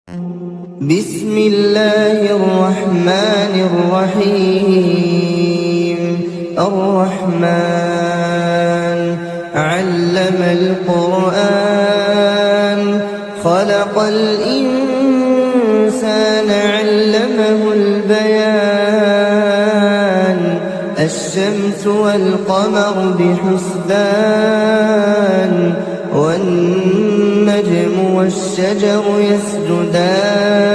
بسم الله الرحمن الرحيم. الرحمن علم القرآن خلق الإنسان علمه البيان الشمس والقمر بحسبان والنجم والشجر يسجدان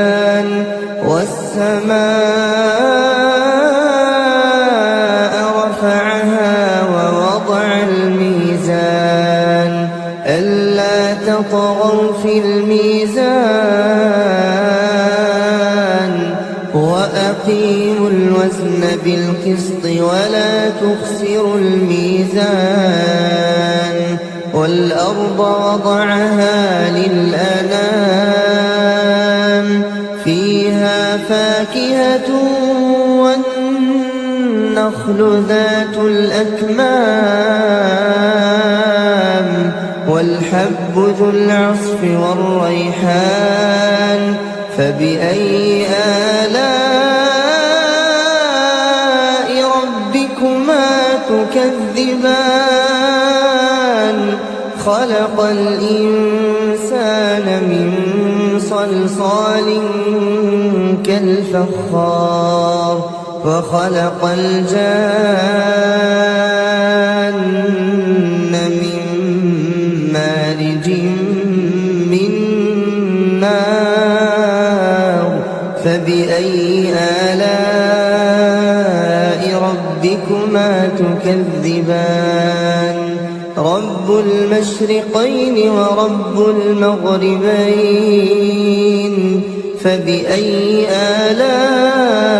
والسماء رفعها ووضع الميزان ألا تطغوا في الميزان وأقيموا الوزن بالقسط ولا تخسروا الميزان والأرض وضعها للأنام فيها فاكهة والنخل ذات الأكمام والحب ذو العصف والريحان فبأي آلاء ربكما تكذبان خلق الإنسان من صلصال كالفخار وخلق الجان من مارج من نار فبأي آلاء ربكما تكذبان رب المشرقين ورب المغربين فبأي آلاء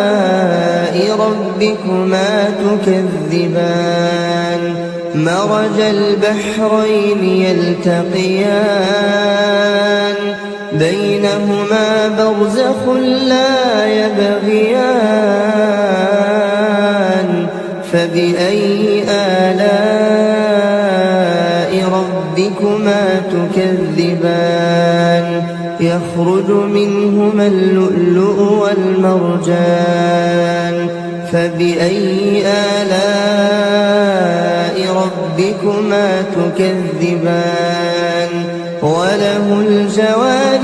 ربكما تكذبان مرج البحرين يلتقيان بينهما برزخ لا يبغيان فبأي آلاء ربكما تكذبان يخرج منهما اللؤلؤ والمرجان فبأي آلاء ربكما تكذبان وله الجوار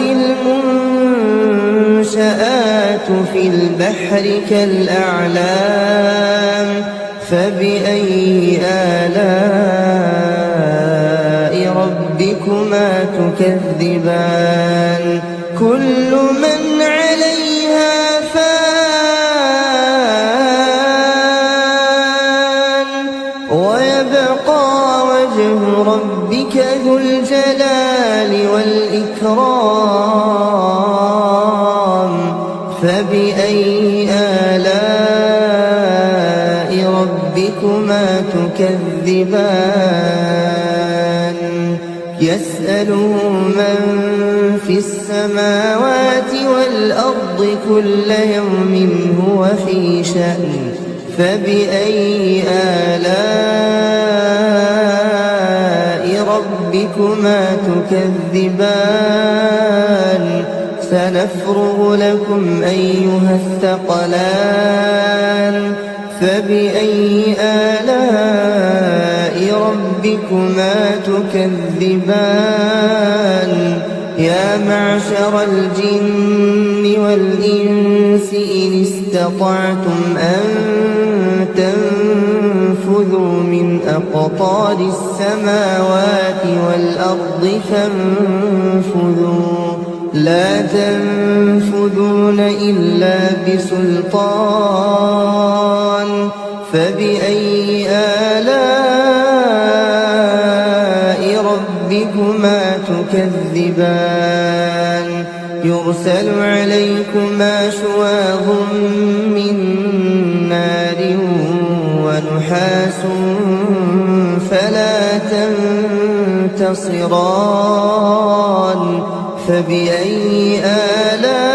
المنشآت في البحر كالأعلام فبأي آلاء ربكما تكذبان كل من عليها فان ويبقى وجه ربك ذو الجلال والإكرام فبأي آلاء ربكما تكذبان يسأله من في السماوات والأرض كل يوم هو في شأن فبأي آلاء ربكما تكذبان سنفرغ لكم أيها الثقلان فبأي آلاء ربكما تكذبان يا معشر الجن والإنس إن استطعتم أن تنفذوا من أقطار السماوات والأرض فانفذوا لا تنفذون إلا بسلطان فبأي آلاء ربكما تكذبان يرسل عليكما شواظ من نار ونحاس فلا تنتصران فبأي آلاء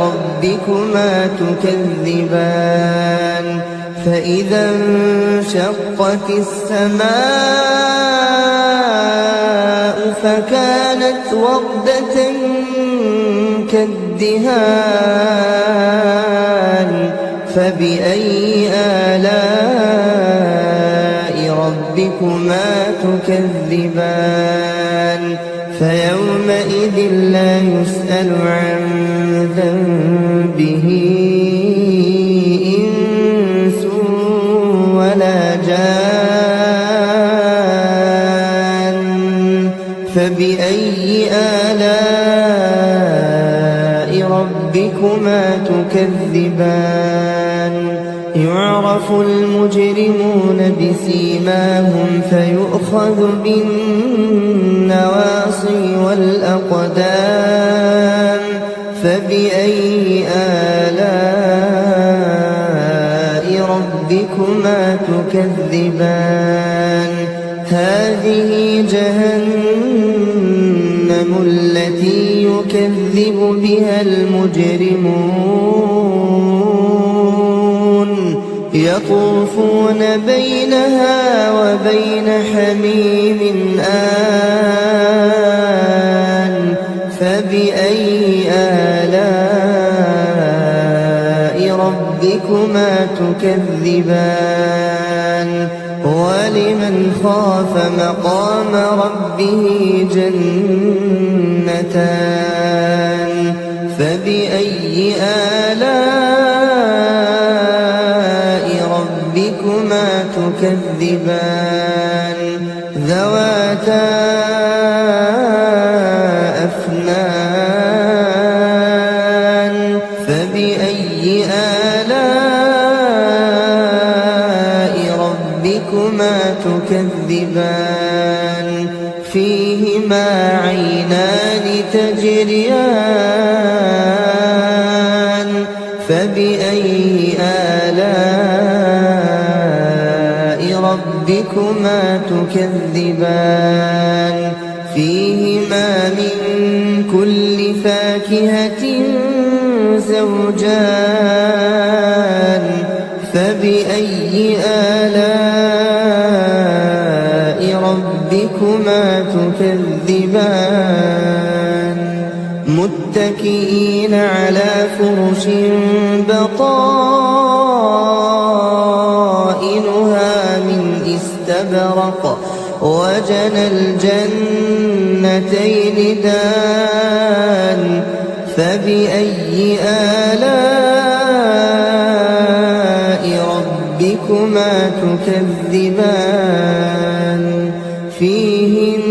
ربكما تكذبان فإذا انشقت السماء فكانت وردة كالدهان فبأي آلاء ربكما تكذبان فيومئذ لا يسأل عن ذنبه إنس ولا جان فبأي آلاء ربكما تكذبان يعرف المجرمون بسيماهم فيؤخذ بالنواصي والأقدام فبأي آلاء ربكما تكذبان هذه جهنم التي يكذب بها المجرمون يطوفون بينها وبين حميم آن فبأي آلاء ربكما تكذبان ولمن خاف مقام ربه جنتان فبأي آلاء ربكما تكذبان ذواتا أفنان فبأي آلاء ربكما تكذبان فيهما عينان تجريان فبأي آلاء ربكما تكذبان فيهما من كل فاكهة زوجان فبأي آلاء ربكما تكذبان متكئين على فرش بطائنها من استبرق وجنى الجنتين دان فبأي آلاء ربكما تكذبان فيهن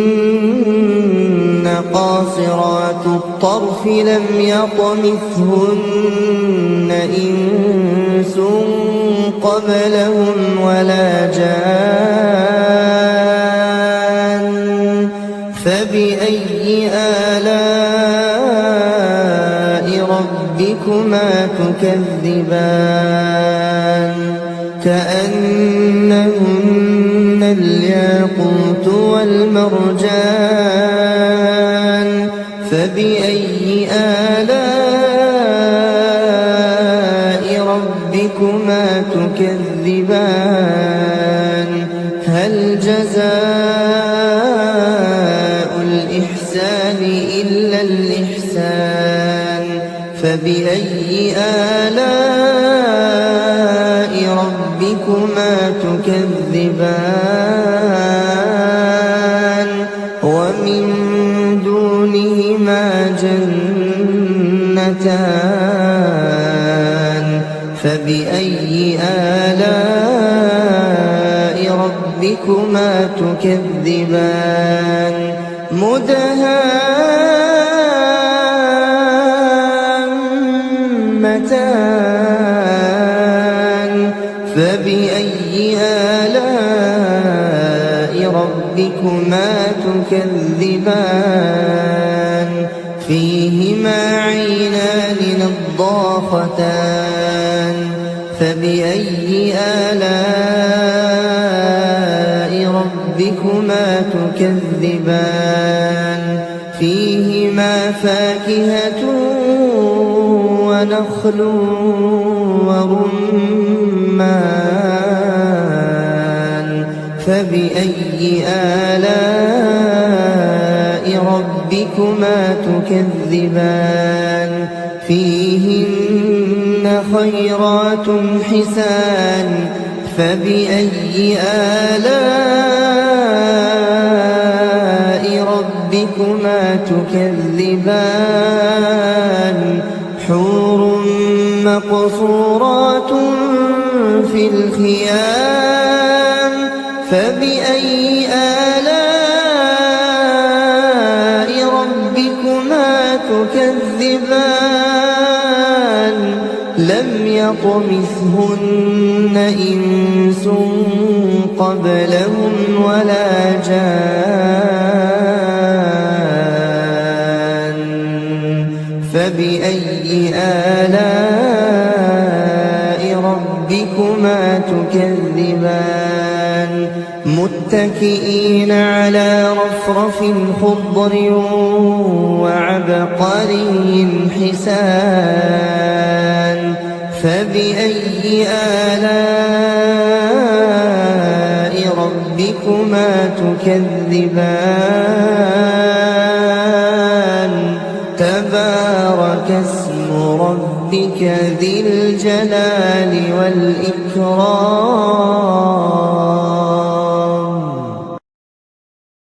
قاصرات الطرف لم يطمثهن إنس قبلهم ولا جان فبأي آلاء ربكما تكذبان كأنهن الياقوت والمرجان فبأي آلاء ربكما تكذبان هل جزاء الإحسان إلا الإحسان فبأي آلاء ربكما تكذبان ومن دونهما جنتان فبأي آلاء ربكما تكذبان مدهامتان فبأي آلاء ربكما تكذبان فيهما عينان نضاختان فبأي آلاء ربكما تكذبان فيهما فاكهة ونخل ورمان فبأي آلاء ربكما تكذبان فيهن خيرات حسان فبأي آلاء ربكما تكذبان حور مقصورات في الخيام فبأي آلاء ربكما تكذبان لم يطمثهن إنس قبلهم ولا جان فبأي آلاء ربكما تكذبان متكئين على رفرف خضر وعبقري حسان فبأي آلاء ربكما تكذبان تبارك اسم ربك ذي الجلال والإكرام